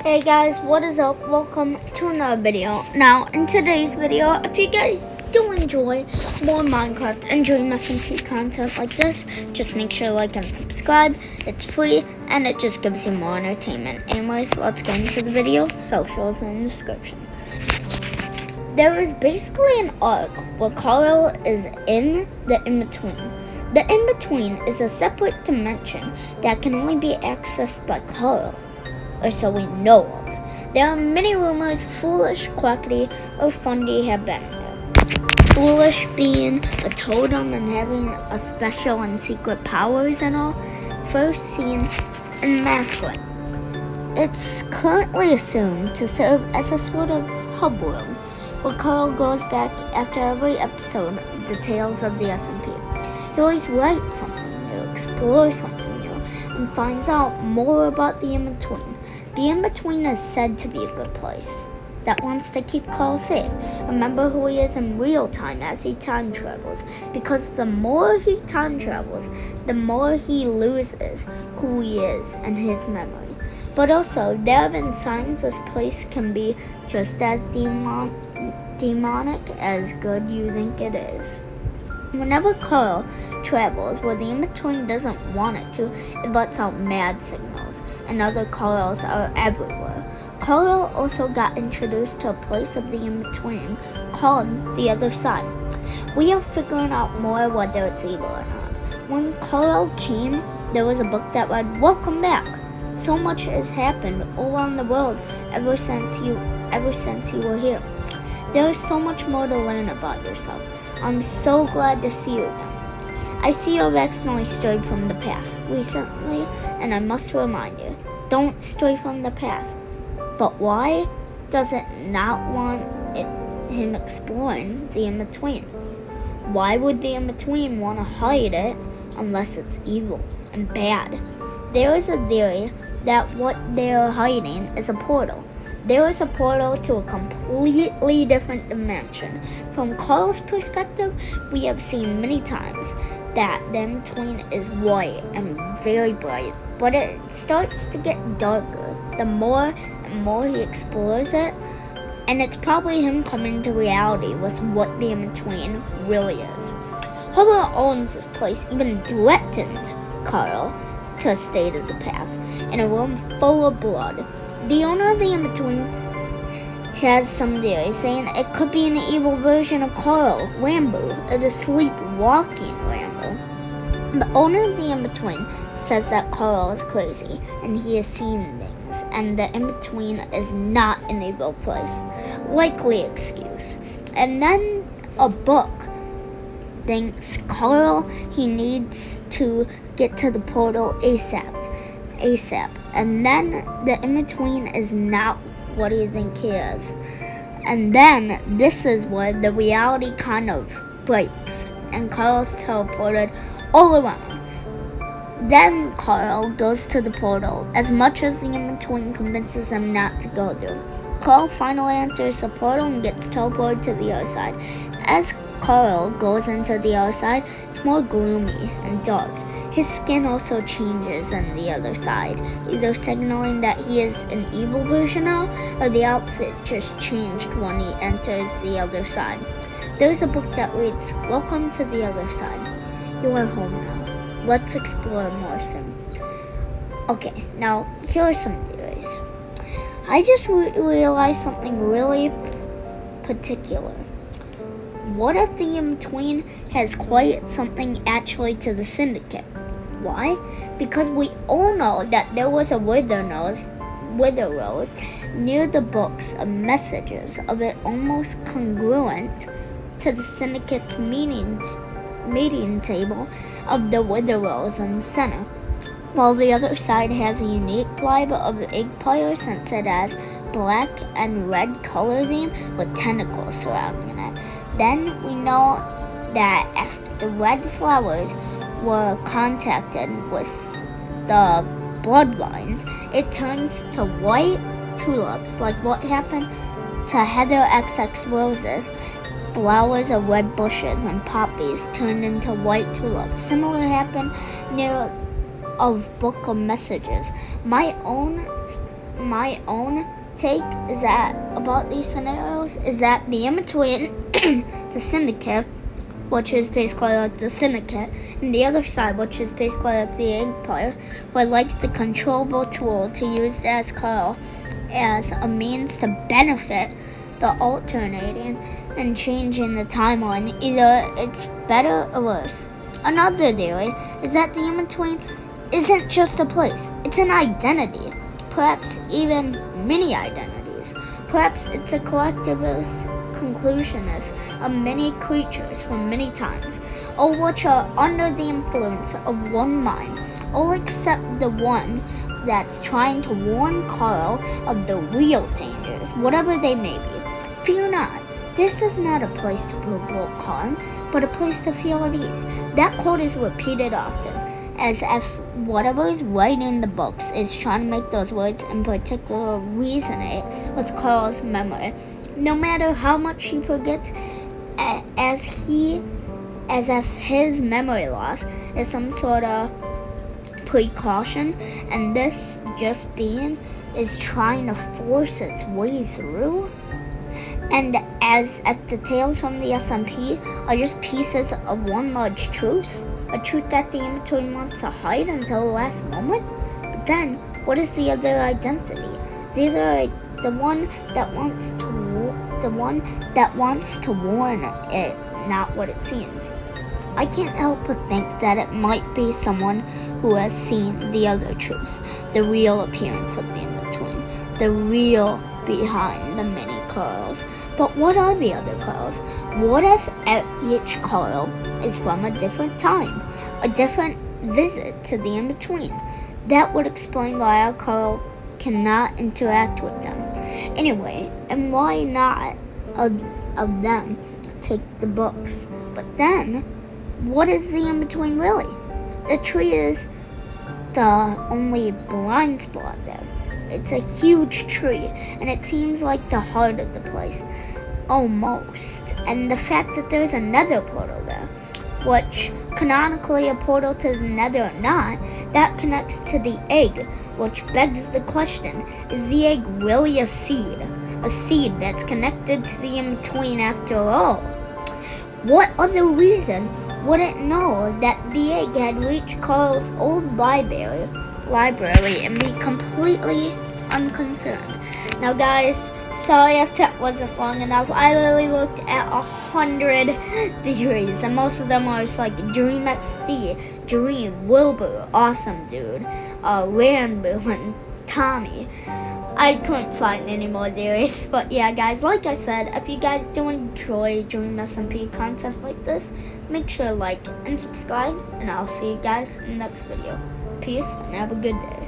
Hey guys, what is up? Welcome to another video. Now, in today's video, if you guys do enjoy more Minecraft and Dream SMP content like this, just make sure to like and subscribe. It's free and it just gives you more entertainment. Anyways, let's get into the video. Socials in the description. There is basically an arc where Karl is in the in-between. The in-between is a separate dimension that can only be accessed by Karl, or so we know of. There are many rumors foolish, quackity, or fundy have been there. Foolish being a totem and having a special and secret powers and all, first seen in masculine. It's currently assumed to serve as a sort of hub world, where Karl goes back after every episode of the Tales of the SMP. He always writes something new, explores something new, and finds out more about the in-between. The in-between is said to be a good place that wants to keep Karl safe, remember who he is in real time as he time travels, because the more he time travels, the more he loses who he is and his memory. But also, there have been signs this place can be just as demonic as good you think it is. Whenever Karl travels where the in-between doesn't want it to, it lets out mad signals, and other Karls are everywhere. Karl also got introduced to a place of the in-between called the other side. We are figuring out more whether it's evil or not. When Karl came, there was a book that read, "Welcome back. So much has happened all around the world ever since you were here. There is so much more to learn about yourself. I'm so glad to see you again. I see you've accidentally strayed from the path recently, and I must remind you, don't stray from the path." But why does it not want him exploring the in-between? Why would the in-between want to hide it unless it's evil and bad? There is a theory that what they are hiding is a portal. There is a portal to a completely different dimension. From Karl's perspective, we have seen many times that the in-between is white and very bright, but it starts to get darker the more and more he explores it, and it's probably him coming to reality with what the in-between really is. Whoever owns this place even threatened Karl to stay to the path in a room full of blood. The owner of the in-between has some theories saying it could be an evil version of Karl, Rambo, or the sleepwalking Rambo. The owner of the in-between says that Karl is crazy and he has seen things, and the in-between is not an evil place. Likely excuse. And then a book thinks Karl, he needs to get to the portal ASAP. And then the in-between is not what you think he is. And then this is where the reality kind of breaks, and Karl's teleported all around. Then Karl goes to the portal as much as the in-between convinces him not to go there. Karl finally enters the portal and gets teleported to the other side. As Karl goes into the other side, it's more gloomy and dark. His skin also changes on the other side, either signaling that he is an evil version now, or the outfit just changed when he enters the other side. There's a book that reads, "Welcome to the other side. You are home now. Let's explore more soon." Okay, now here are some theories. I just realized something really particular. What if the in-between has quite something actually to the Syndicate? Why? Because we all know that there was a wither rose near the books of messages of it almost congruent to the Syndicate's meeting table of the wither rose in the center, while the other side has a unique vibe of egg player since it has black and red color theme with tentacles surrounding it. Then we know that after the red flowers were contacted with the blood vines, it turns to white tulips, like what happened to Heather XX Roses. Flowers of red bushes and poppies turned into white tulips. Similar happened near a book of messages. My my own take is that about these scenarios is that the in-between, the syndicate, which is basically like the syndicate, and the other side, which is basically like the empire, were like the controllable tool to use as Karl as a means to benefit the alternating and changing the timeline. Either it's better or worse. Another theory is that the in-between isn't just a place, it's an identity, perhaps even many identities. Perhaps it's a collectivist conclusionist of many creatures from many times, all which are under the influence of one mind, all except the one that's trying to warn Karl of the real dangers, whatever they may be. Fear not, this is not a place to provoke harm, but a place to feel at ease. That quote is repeated often, as if whatever is writing the books is trying to make those words in particular resonate with Karl's memory. No matter how much he forgets, as if his memory loss is some sort of precaution, and this just being is trying to force its way through. And as if the tales from the SMP are just pieces of one large truth, a truth that the in-between wants to hide until the last moment. But then, what is the other identity? The one that wants to warn it, not what it seems. I can't help but think that it might be someone who has seen the other truth, the real appearance of the in-between, the real behind the many Karls. But what are the other Karls? What if each Karl is from a different time, a different visit to the in-between? That would explain why our Karl cannot interact with them. Anyway, and why not of them take the books? But then, what is the in-between really? The tree is the only blind spot there. It's a huge tree, and it seems like the heart of the place, almost. And the fact that there's a nether portal there, which canonically a portal to the nether or not, that connects to the egg, which begs the question, is the egg really a seed? A seed that's connected to the in-between after all? What other reason would it know that the egg had reached Karl's old library and be completely unconcerned? Now guys, sorry if that wasn't long enough. I literally looked at 100 theories, and most of them are just like Dream XD, Dream, Wilbur, awesome dude, Ranboo, and Tommy. I couldn't find any more theories, but yeah guys, like I said, if you guys do enjoy Dream SMP content like this, make sure to like and subscribe, and I'll see you guys in the next video. Peace, and have a good day.